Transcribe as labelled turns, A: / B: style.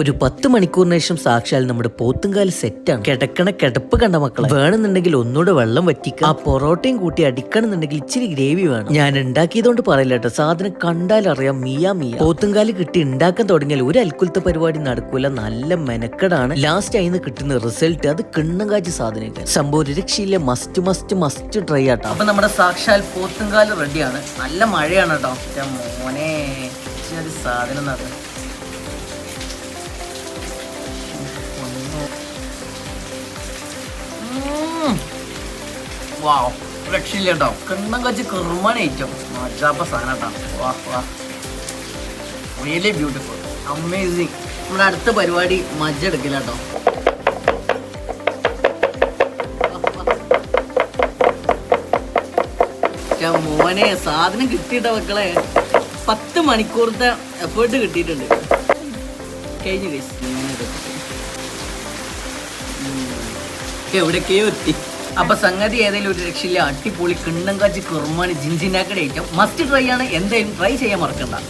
A: ഒരു 10 മണിക്കൂറിന് ശേഷം സാക്ഷാൽ നമ്മുടെ പോത്തുംകാല് സെറ്റാണ്. കിടക്കണ കിടപ്പ് കണ്ട മക്കളെ. വേണമെന്നുണ്ടെങ്കിൽ ഒന്നുകൂടെ വെള്ളം വറ്റിക്കുക. ആ പൊറോട്ടയും കൂട്ടി അടിക്കണമെന്നുണ്ടെങ്കിൽ ഇച്ചിരി ഗ്രേവി വേണം. ഞാൻ ഉണ്ടാക്കിയതുകൊണ്ട് പറയില്ല കേട്ടോ, സാധനം കണ്ടാലറിയാം മിയ മിയ. പോത്തുംകാല് കിട്ടി ഉണ്ടാക്കാൻ തുടങ്ങിയാൽ ഒരു അൽക്കുലത്തെ പരിപാടി നടക്കൂല. നല്ല മെനക്കെടാണ്. ലാസ്റ്റ് ആയിന്ന് കിട്ടുന്ന റിസൾട്ട് അത് കിണ്ണം കാച്ചി സാധനം. സംഭവം ഒരു രക്ഷയില്ല. മസ്റ്റ് മസ്റ്റ് മസ്റ്റ് ട്രൈ ആട്ടോ. അപ്പൊ നമ്മുടെ സാക്ഷാൽ പോത്തുംകാല് റെഡിയാണ്. നല്ല മഴയാണ് കേട്ടോ. മോനെ സാധനം നടക്കും. വാവ്, രക്ഷയില്ല കേട്ടോ. കിണ്ണം കച്ച് കുർബാന ഐറ്റം മജാപ്പ സാധനം കേട്ടോ. വാ വാ, റിയലി ബ്യൂട്ടിഫുൾ, അമേസിങ്. നമ്മുടെ അടുത്ത പരിപാടി മജ്ജ എടുക്കില്ല കേട്ടോ. മോനെ സാധനം കിട്ടിയിട്ട മക്കളെ. 10 മണിക്കൂറത്തെ എഫേർട്ട് കിട്ടിയിട്ടുണ്ട്. കഴിഞ്ഞു എവിടേക്കെയോ എത്തി. അപ്പൊ സംഗതി ഏതെങ്കിലും ഒരു രക്ഷയില്ല. അടിപൊളി കിണ്ണം കാച്ചി കുർമാന് ജിഞ്ചിനാക്കടെ ഐറ്റം മസ്റ്റ് ട്രൈ ആണ്. എന്തായാലും ട്രൈ ചെയ്യാൻ മറക്കണ്ട.